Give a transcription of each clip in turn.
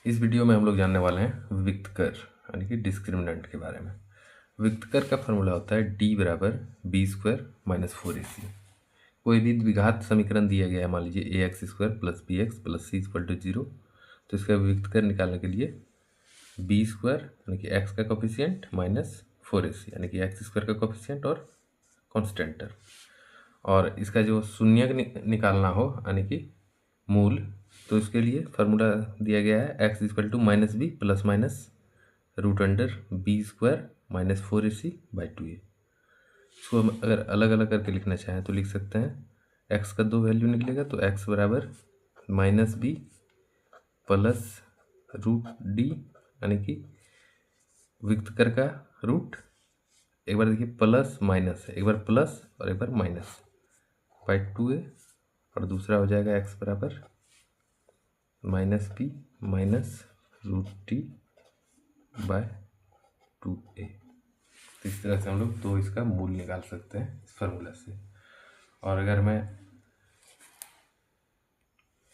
इस वीडियो में हम लोग जानने वाले हैं विक्तकर यानी कि डिस्क्रिमिनेंट के बारे में। विक्तकर का फॉर्मूला होता है डी बराबर बी स्क्वायर माइनस 4ac। कोई भी द्विघात समीकरण दिया गया है, मान लीजिए A X square plus B X plus C equal to 0, तो इसका विक्तकर निकालने के लिए बी स्क्वायर यानी कि एक्स का कोफिशिएंट माइनस 4ac यानी कि एक्स स्क्वायर का कोफिशिएंट और कॉन्स्टेंट टर्म, और इसका जो शून्यक निकालना हो यानी कि मूल, तो इसके लिए फार्मूला दिया गया है x equal to minus b plus minus root under b square minus 4ac by 2a। इसको हम अगर अलग अलग करके लिखना चाहें तो लिख सकते हैं, एक्स का दो वैल्यू निकलेगा तो एक्स बराबर minus b plus root d यानी कि विक्तकर का रूट, एक बार देखिए प्लस माइनस है, एक बार प्लस और एक बार माइनस बाई 2a, और दूसरा हो जाएगा एक्स बराबर minus b minus root t by 2a। इस तरह से हम लोग दो इसका मूल निकाल सकते हैं इस फार्मूला से। और अगर मैं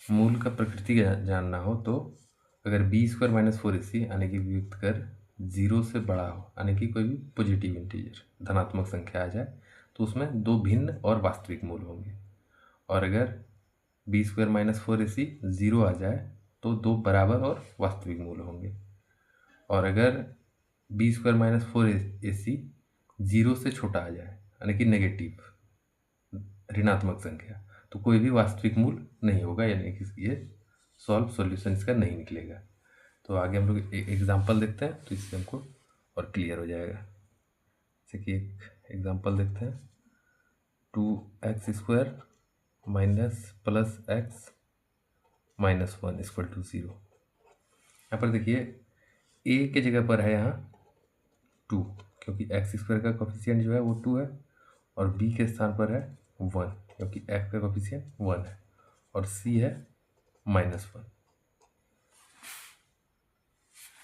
मूल का प्रकृति जानना हो तो अगर बी स्क्वायर माइनस 4ac यानी कि विक्तकर 0 से बड़ा हो, यानी कि कोई भी पॉजिटिव इंटीजर धनात्मक संख्या आ जाए, तो उसमें दो भिन्न और वास्तविक मूल होंगे। और अगर बी स्क्वायर माइनस 4ac 0 आ जाए तो दो बराबर और वास्तविक मूल होंगे। और अगर बी स्क्वायर माइनस 4ac 0 से छोटा आ जाए यानी कि नेगेटिव ऋणात्मक संख्या, तो कोई भी वास्तविक मूल नहीं होगा, यानी कि ये सॉल्यूशन इसका नहीं निकलेगा। तो आगे हम लोग एग्जांपल देखते हैं तो इससे हमको और क्लियर हो जाएगा। जैसे कि एक एग्जांपल देखते हैं, 2x square minus plus x minus 1 equal to 0। यहाँ पर देखिए ए के जगह पर है यहाँ 2, क्योंकि एक्स स्क्वायर का कोफिशिएंट जो है वो 2 है, और बी के स्थान पर है 1 क्योंकि एक्स का कोफिशिएंट 1 है, और सी है -1।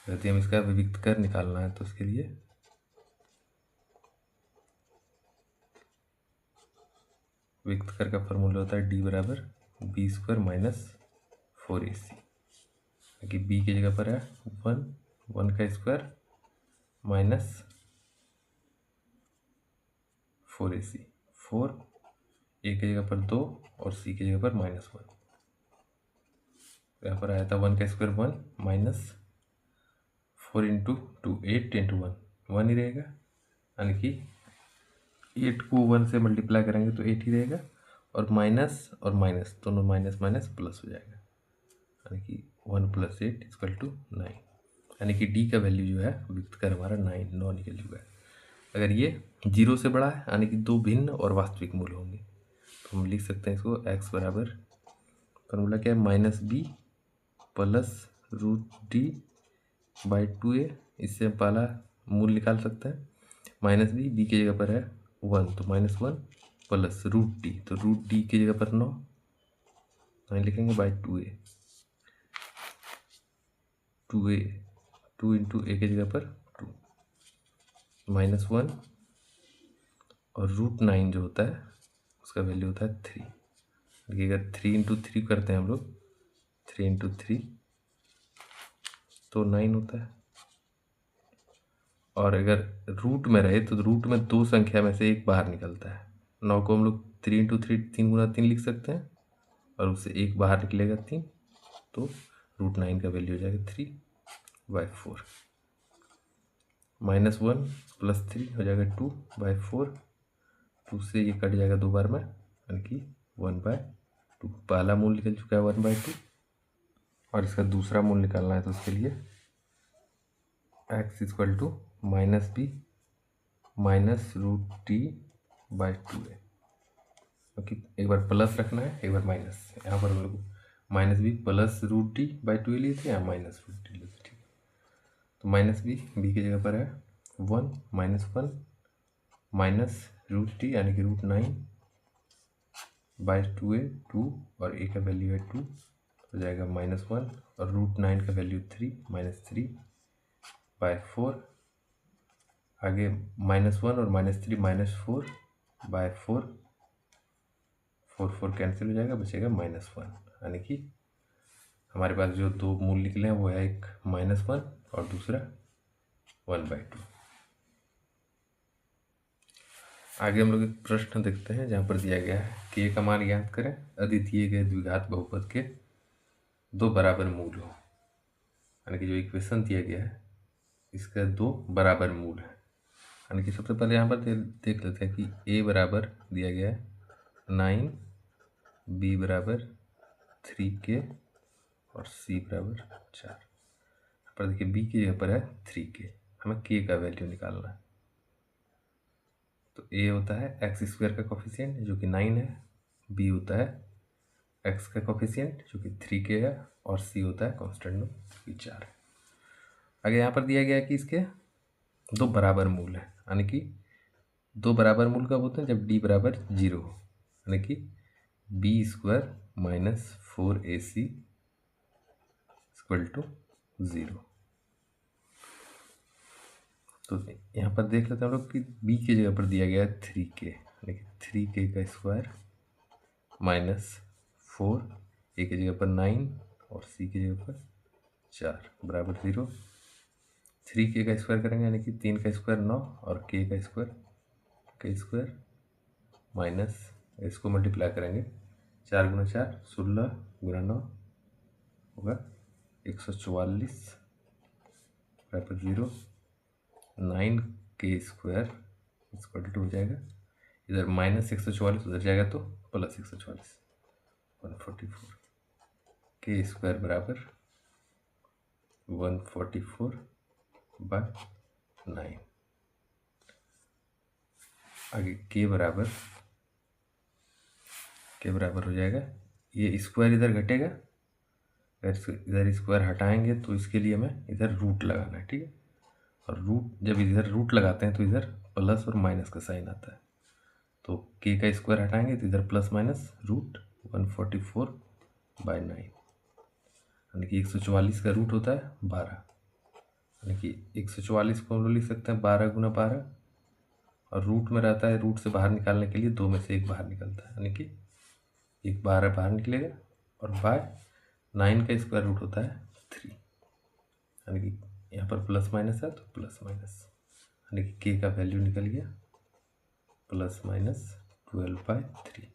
यदि हम इसका विविक्तकर निकालना है तो उसके लिए विविक्तकर का फॉर्मूला होता है डी बराबर बी स्क्वायर माइनस 4ac, क्योंकि बी की जगह पर है 1 का स्क्वायर माइनस 4ac, 4 ए की जगह पर 2 और सी की जगह पर -1। यहाँ पर आया था 1 का स्क्वायर 1 माइनस 4 इंटू 2 8 इंटू 1 ही रहेगा, यानी कि 8 को 1 से मल्टीप्लाई करेंगे तो 8 ही रहेगा, और माइनस दोनों माइनस माइनस प्लस हो जाएगा, यानी कि 1 + 8 = 9, यानी कि डी का वैल्यू जो है विक्तकर हमारा 9 निकल चुका है। अगर ये 0 से बड़ा है यानी कि दो भिन्न और वास्तविक मूल होंगे, तो हम लिख सकते हैं इसको x बराबर, फॉर्मूला क्या है, minus b plus root d by 2a। इससे हम पहला मूल निकाल सकते हैं, माइनस बी की जगह पर है 1 तो -1 प्लस रूट डी, तो रूट डी की जगह पर 9 लिखेंगे बाई 2a 2 इंटू ए की जगह पर 2 -1, और √9 जो होता है उसका वैल्यू होता है 3। देखिए अगर 3 इंटू 3 करते हैं हम लोग, 3 इंटू 3 तो 9 होता है। और अगर रूट में रहे तो रूट में दो संख्या में से एक बाहर निकलता है। 9 को हम लोग 3 इंटू 3 3 गुना 3 लिख सकते हैं, और उससे एक बाहर निकलेगा 3, तो √9 का वैल्यू हो जाएगा 3/4। -1 + 3 हो जाएगा 2/4, 2 से ये कट जाएगा दो बार में, यानी कि 1/2। पहला मूल निकल चुका है 1/2, और इसका दूसरा मूल निकालना है तो उसके लिए x = -b minus root t by 2a, क्योंकि एक बार प्लस रखना है एक बार माइनस। यहाँ पर हम लोग -b plus root t by 2a लिए थे, यहाँ माइनस रूट टी लिए थे, ठीक है। तो -b की जगह पर है 1 -1 माइनस रूट टी यानी कि √9 बाई 2a 2, और a का वैल्यू है 2, हो जाएगा -1, और √9 का वैल्यू 3 -3/4। आगे -1 और -3 -4/4, 4 4 कैंसिल हो जाएगा, बचेगा -1, यानी कि हमारे पास जो दो मूल निकले हैं वो है एक -1 और दूसरा 1/2। आगे हम लोग एक प्रश्न देखते हैं जहाँ पर दिया गया है k का मान ज्ञात करें यदि दिए गए द्विघात बहुपद के दो बराबर मूल हो। यानी कि जो इक्वेशन दिया गया है इसका दो बराबर मूल है। यानी कि सबसे पहले यहाँ पर देख लेते हैं कि a बराबर दिया गया है 9, b बराबर 3k और c बराबर 4। यहाँ पर देखिए b की जगह पर है 3k, हमें k का वैल्यू निकालना है। तो a होता है x² का कोफिशिएंट जो कि 9 है, b होता है x का कोफिशिएंट जो कि 3k है और c होता है कांस्टेंट जो कि 4 है। आगे यहाँ पर दिया गया है कि इसके दो बराबर मूल है। यानी कि दो बराबर मूल कब होते हैं जब d बराबर 0 हो। यानी कि b² minus 4ac equal to 0। तो यहाँ पर देख लेते हैं हम लोग कि b की जगह पर दिया गया है 3k, यानी कि 3k का स्क्वायर माइनस 4, a की जगह पर 9 और c की जगह पर 4 बराबर 0। 3k का स्क्वायर करेंगे यानी कि 3 का स्क्वायर 9 और k का स्क्वायर माइनस इसको मल्टीप्लाई करेंगे 4 गुना 4 16 गुना 9 होगा 144 बराबर 0। 9k स्क्वायर इक्वल टू हो जाएगा इधर -144 उधर जाएगा तो +144 144 k स्क्वायर बराबर 144/9। आगे k बराबर हो जाएगा, ये स्क्वायर इधर घटेगा, इधर स्क्वायर हटाएंगे तो इसके लिए हमें इधर रूट लगाना है, ठीक है। और रूट जब इधर रूट लगाते हैं तो इधर प्लस और माइनस का साइन आता है। तो k का स्क्वायर हटाएंगे तो इधर प्लस माइनस रूट 144/9 यानी कि 144 का रूट होता है 12। यानी कि 144 को हम लोग लिख सकते हैं 12 गुना 12 और रूट में रहता है, रूट से बाहर निकालने के लिए दो में से एक बाहर निकलता है यानी कि एक 12 बाहर निकलेगा और बाय 9 का स्क्वायर रूट होता है 3। यानी कि यहाँ पर प्लस माइनस है तो प्लस माइनस यानी कि k का वैल्यू निकल गया +-12/3।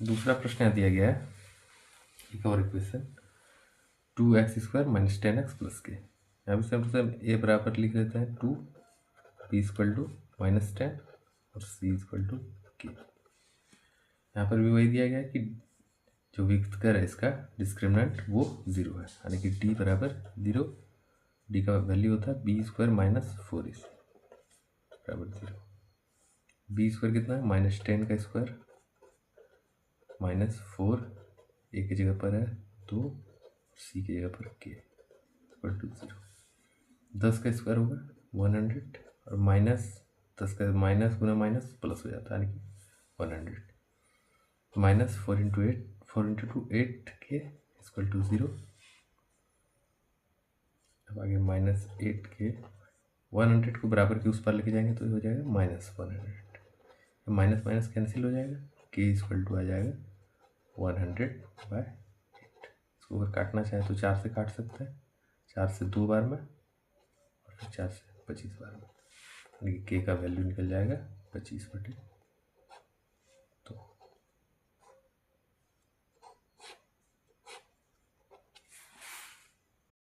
दूसरा प्रश्न यहाँ दिया गया है एक और equation 2x² minus 10x plus k। यहाँ पर सेम a बराबर लिख लेते हैं 2, b इक्वल टू -10 और c इक्वल टू k। यहाँ पर भी वही दिया गया है कि जो विकर्ण है इसका डिस्क्रिमिनेंट वो 0 है यानी कि d बराबर 0, d का वैल्यू होता है b² माइनस 4ac बराबर 0। b² कितना है -10 का स्क्वायर -4, a की जगह पर है 2, c की जगह पर k इक्वल टू 0। 10 का स्क्वायर होगा 100 और माइनस 10 का माइनस गुना माइनस प्लस हो जाता है यानी कि 100 minus 4 into 8k equal to 0। अब आगे -8k 100 को बराबर के उस पर लेके जाएंगे तो हो जाएगा -100, माइनस माइनस कैंसिल हो जाएगा, k इक्वल टू आ जाएगा 100/8। इसको अगर काटना चाहे तो 4 से काट सकते हैं, 4 से 2 बार में और फिर 4 से 25 बार में, यानी कि k का वैल्यू निकल जाएगा 25/8।